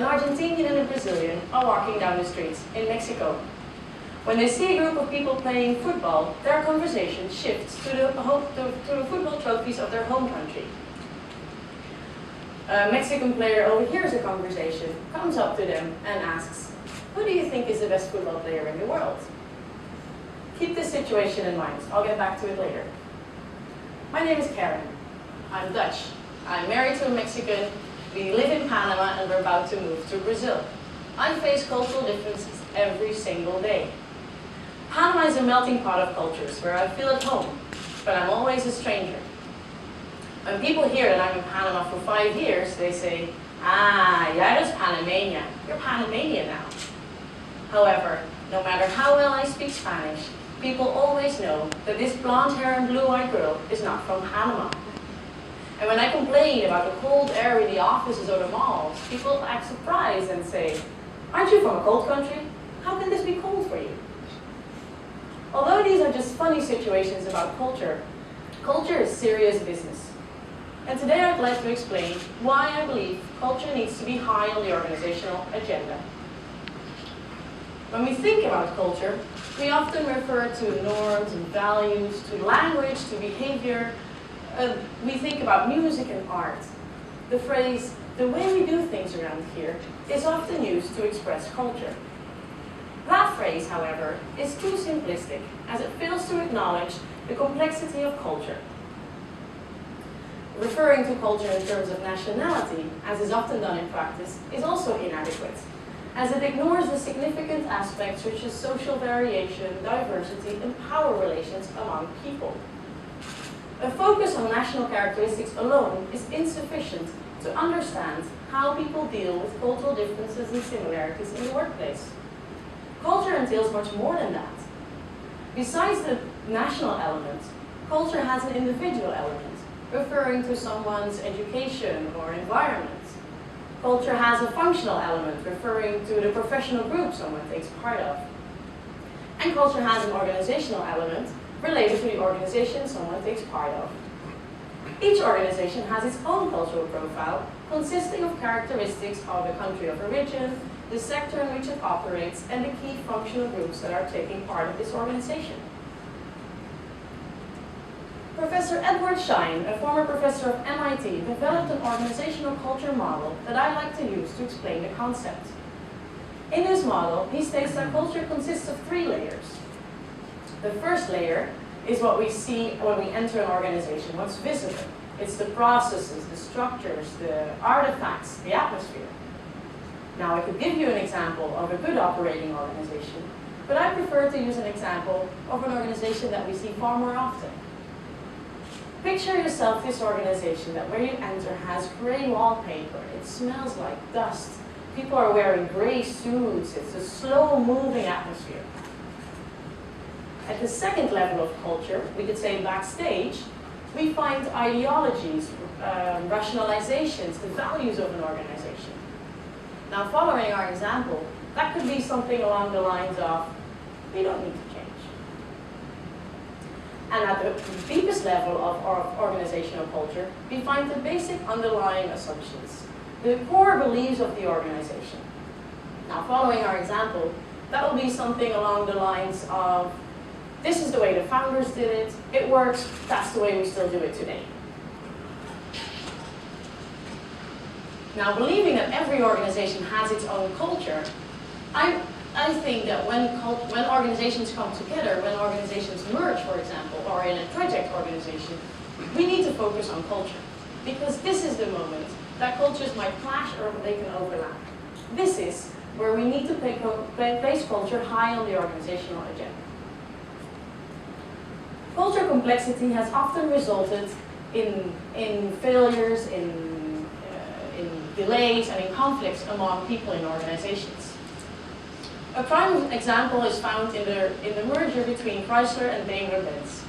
Argentinian and a Brazilian are walking down the streets in Mexico. When they see a group of people playing football, their conversation shifts to the football trophies of their home country. A Mexican player overhears a conversation, comes up to them and asks, "Who do you think is the best football player in the world?" Keep this situation in mind. I'll get back to it later. My name is Karen. I'm Dutch. I'm married to a Mexican. We live in Panama and we're about to move to Brazil. I face cultural differences every single day. Panama is a melting pot of cultures where I feel at home, but I'm always a stranger. When people hear that I'm in Panama for 5 years, they say, "Ah, jij is Panameña. You're Panameña now." However, no matter how well I speak Spanish, people always know that this blonde hair and blue-eyed girl is not from Panama. And when I complain about the cold air in the offices or the malls, people act surprised and say, "Aren't you from a cold country? How can this be cold for you?" Although these are just funny situations about culture, culture is serious business. And today I'd like to explain why I believe culture needs to be high on the organizational agenda. When we think about culture, we often refer to norms and values, to language, to behavior. We think about music and art. The phrase, "the way we do things around here," is often used to express culture. That phrase, however, is too simplistic, as it fails to acknowledge the complexity of culture. Referring to culture in terms of nationality, as is often done in practice, is also inadequate, as it ignores the significant aspects such as social variation, diversity, and power relations among people. A focus on national characteristics alone is insufficient to understand how people deal with cultural differences and similarities in the workplace. Culture entails much more than that. Besides the national element, culture has an individual element, referring to someone's education or environment. Culture has a functional element, referring to the professional group someone takes part of. And culture has an organizational element, related to the organization someone takes part of. Each organization has its own cultural profile, consisting of characteristics of the country of origin, the sector in which it operates, and the key functional groups that are taking part of this organization. Professor Edward Schein, a former professor of MIT, developed an organizational culture model that I like to use to explain the concept. In this model, he states that culture consists of 3 layers. The first layer is what we see when we enter an organization, what's visible. It's the processes, the structures, the artifacts, the atmosphere. Now, I could give you an example of a good operating organization, but I prefer to use an example of an organization that we see far more often. Picture yourself this organization that where you enter has gray wallpaper, it smells like dust, people are wearing gray suits, it's a slow-moving atmosphere. At the second level of culture, we could say backstage, we find ideologies, rationalizations, the values of an organization. Now, following our example, that could be something along the lines of, we don't need to change. And at the deepest level of our organizational culture, we find the basic underlying assumptions, the core beliefs of the organization. Now, following our example, that will be something along the lines of, this is the way the founders did it, it works, that's the way we still do it today. Now, believing that every organization has its own culture, I think that when organizations come together, when organizations merge, for example, or in a project organization, we need to focus on culture. Because this is the moment that cultures might clash or they can overlap. This is where we need to place culture high on the organizational agenda. Culture complexity has often resulted in failures, in delays, and in conflicts among people in organizations. A prime example is found in the merger between Chrysler and Daimler-Benz.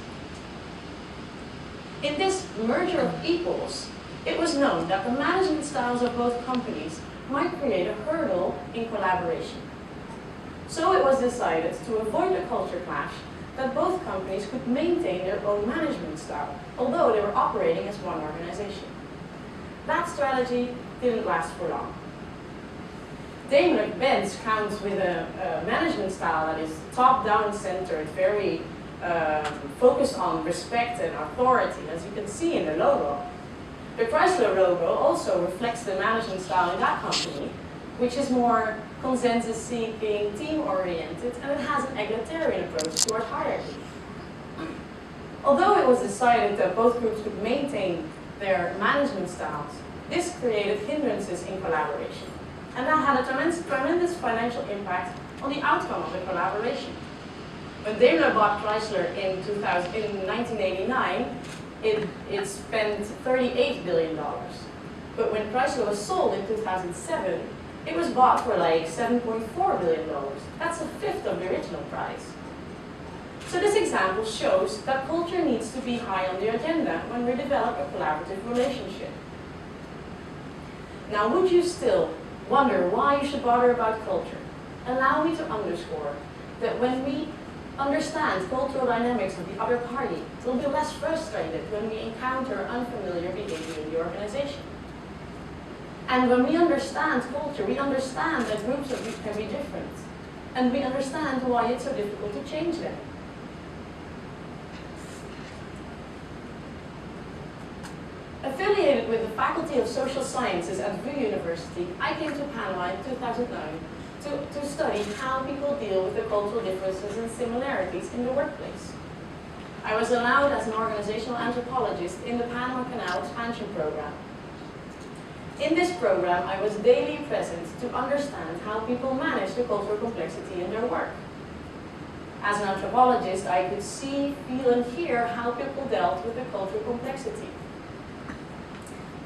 In this merger of equals, it was known that the management styles of both companies might create a hurdle in collaboration. So it was decided to avoid a culture clash that both companies could maintain their own management style, although they were operating as one organization. That strategy didn't last for long. Daimler-Benz counts with a management style that is top-down centered, very focused on respect and authority, as you can see in the logo. The Chrysler logo also reflects the management style in that company, which is more consensus-seeking, team-oriented, and it has an egalitarian approach toward hierarchy. Although it was decided that both groups could maintain their management styles, this created hindrances in collaboration. And that had a tremendous financial impact on the outcome of the collaboration. When Daimler bought Chrysler in 1989, it spent $38 billion. But when Chrysler was sold in 2007, it was bought for like $7.4 billion. That's a fifth of the original price. So this example shows that culture needs to be high on the agenda when we develop a collaborative relationship. Now, would you still wonder why you should bother about culture? Allow me to underscore that when we understand cultural dynamics of the other party, we'll be less frustrated when we encounter unfamiliar behavior in the organization. And when we understand culture, we understand that groups can be different. And we understand why it's so difficult to change them. Affiliated with the Faculty of Social Sciences at VU University, I came to Panama in 2009 to study how people deal with the cultural differences and similarities in the workplace. I was allowed as an organizational anthropologist in the Panama Canal Expansion Program. In this program, I was daily present to understand how people manage the cultural complexity in their work. As an anthropologist, I could see, feel, and hear how people dealt with the cultural complexity.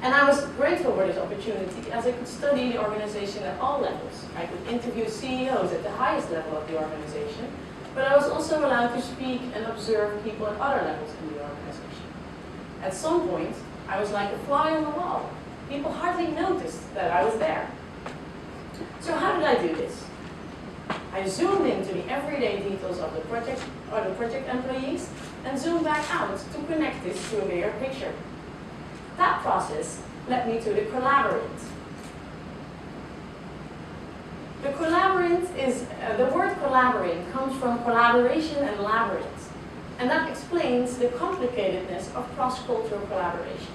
And I was grateful for this opportunity as I could study the organization at all levels. I could interview CEOs at the highest level of the organization, but I was also allowed to speak and observe people at other levels in the organization. At some point, I was like a fly on the wall. People hardly noticed that I was there. So how did I do this? I zoomed into the everyday details of the project employees and zoomed back out to connect this to a bigger picture. That process led me to the Collabyrinth. The Collabyrinth is, the word collaborate comes from collaboration and labyrinth, and that explains the complicatedness of cross-cultural collaboration.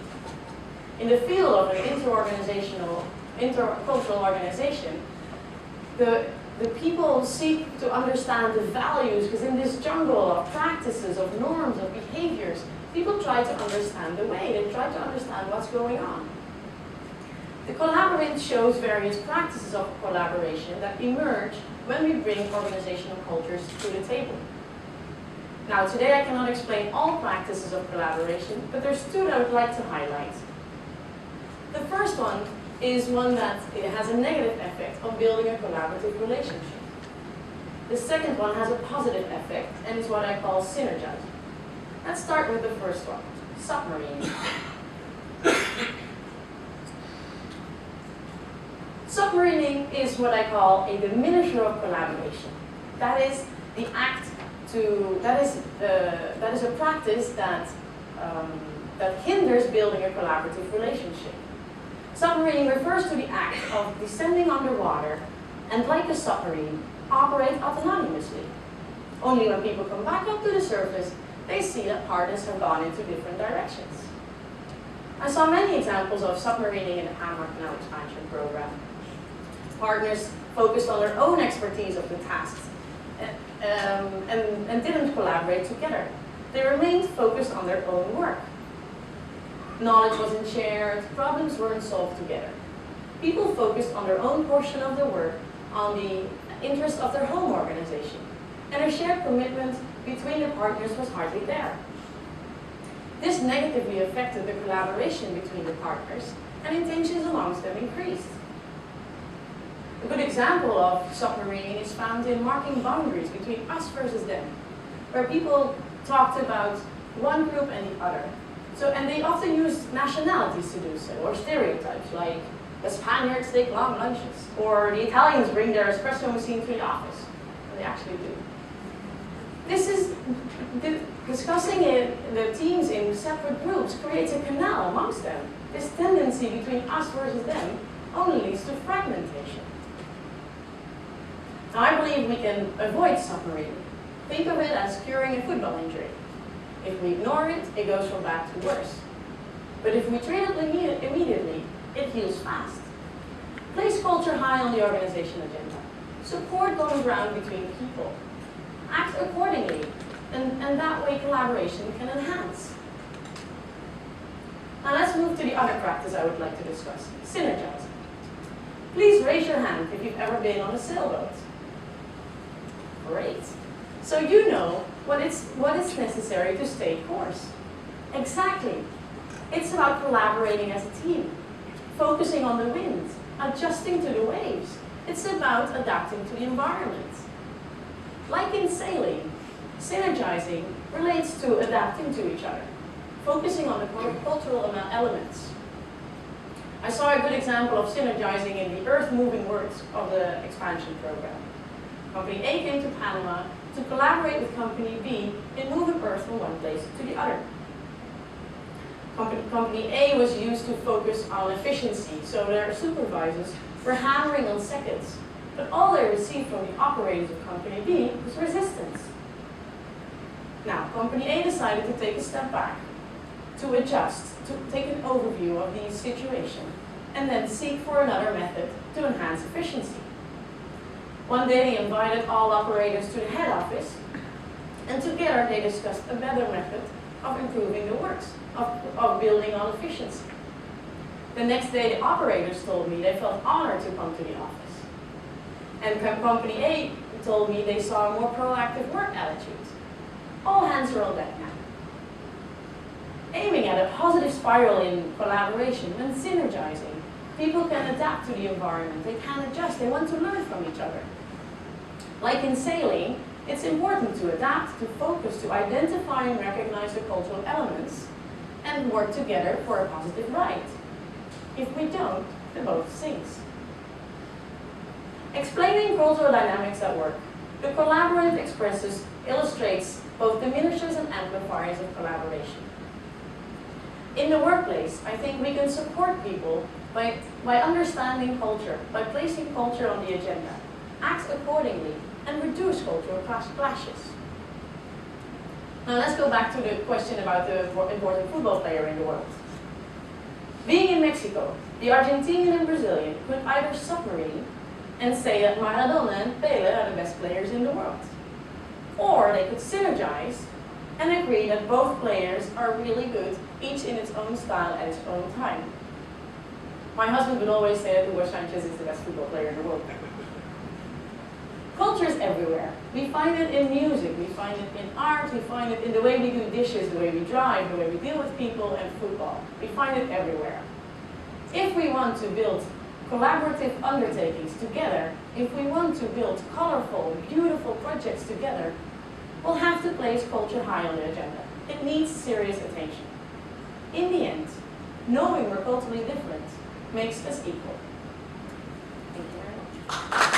In the field of an intercultural organization, the people seek to understand the values, because in this jungle of practices, of norms, of behaviors, people try to understand the way, they try to understand what's going on. The Collabyrinth shows various practices of collaboration that emerge when we bring organizational cultures to the table. Now, today I cannot explain all practices of collaboration, but there's two that I would like to highlight. The first one is one that it has a negative effect on building a collaborative relationship. The second one has a positive effect and is what I call synergizing. Let's start with the first one, submarine. Submarining is what I call a diminisher of collaboration. That is the act that is a practice that hinders building a collaborative relationship. Submarining refers to the act of descending underwater and, like a submarine, operate autonomously. Only when people come back up to the surface, they see that partners have gone into different directions. I saw many examples of submarining in the Panama Canal Expansion Program. Partners focused on their own expertise of the tasks and didn't collaborate together. They remained focused on their own work. Knowledge wasn't shared, problems weren't solved together. People focused on their own portion of the work, on the interest of their home organization, and a shared commitment between the partners was hardly there. This negatively affected the collaboration between the partners, and tensions amongst them increased. A good example of submarining is found in marking boundaries between us versus them, where people talked about one group and the other. And they often used nationalities to do so, or stereotypes like the Spaniards take long lunches, or the Italians bring their espresso machine to the office. And they actually do. Discussing the teams in separate groups creates a canal amongst them. This tendency between us versus them only leads to fragmentation. believe we can avoid submarine, think of it as curing a football injury. If we ignore it, it goes from bad to worse. But if we treat it immediately, it heals fast. Place culture high on the organization agenda. Support common ground between people. Act accordingly, and that way collaboration can enhance. Now let's move to the other practice I would like to discuss, synergizing. Please raise your hand if you've ever been on a sailboat. Great. So you know what is necessary to stay course. Exactly. It's about collaborating as a team, focusing on the wind, adjusting to the waves. It's about adapting to the environment. Like in sailing, synergizing relates to adapting to each other, focusing on the cultural elements. I saw a good example of synergizing in the earth-moving works of the expansion program. Company A came to Panama to collaborate with Company B in moving earth from one place to the other. Company A was used to focus on efficiency, so their supervisors were hammering on seconds, but all they received from the operators of Company B was resistance. Now, Company A decided to take a step back, to adjust, to take an overview of the situation, and then seek for another method to enhance efficiency. One day they invited all operators to the head office, and together they discussed a better method of improving the works, of building on efficiency. The next day the operators told me they felt honored to come to the office. And Company A told me they saw a more proactive work attitude. All hands are on deck now. Aiming at a positive spiral in collaboration and synergizing, people can adapt to the environment, they can adjust, they want to learn from each other. Like in sailing, it's important to adapt, to focus, to identify and recognize the cultural elements, and work together for a positive ride. If we don't, the boat sinks. Explaining cultural dynamics at work, the Collabyrinth illustrates both diminishers and amplifiers of collaboration. In the workplace, I think we can support people by understanding culture, by placing culture on the agenda, act accordingly, and reduce cultural clashes. Now let's go back to the question about the important football player in the world. Being in Mexico, the Argentinian and Brazilian could either submarine and say that Maradona and Pele are the best players in the world. Or they could synergize and agree that both players are really good, each in its own style at its own time. My husband would always say that Hugo Sanchez is the best football player in the world. Culture is everywhere. We find it in music, we find it in art, we find it in the way we do dishes, the way we drive, the way we deal with people, and football. We find it everywhere. If we want to build collaborative undertakings together, if we want to build colorful, beautiful projects together, we'll have to place culture high on the agenda. It needs serious attention. In the end, knowing we're culturally different makes us equal. Thank you very much.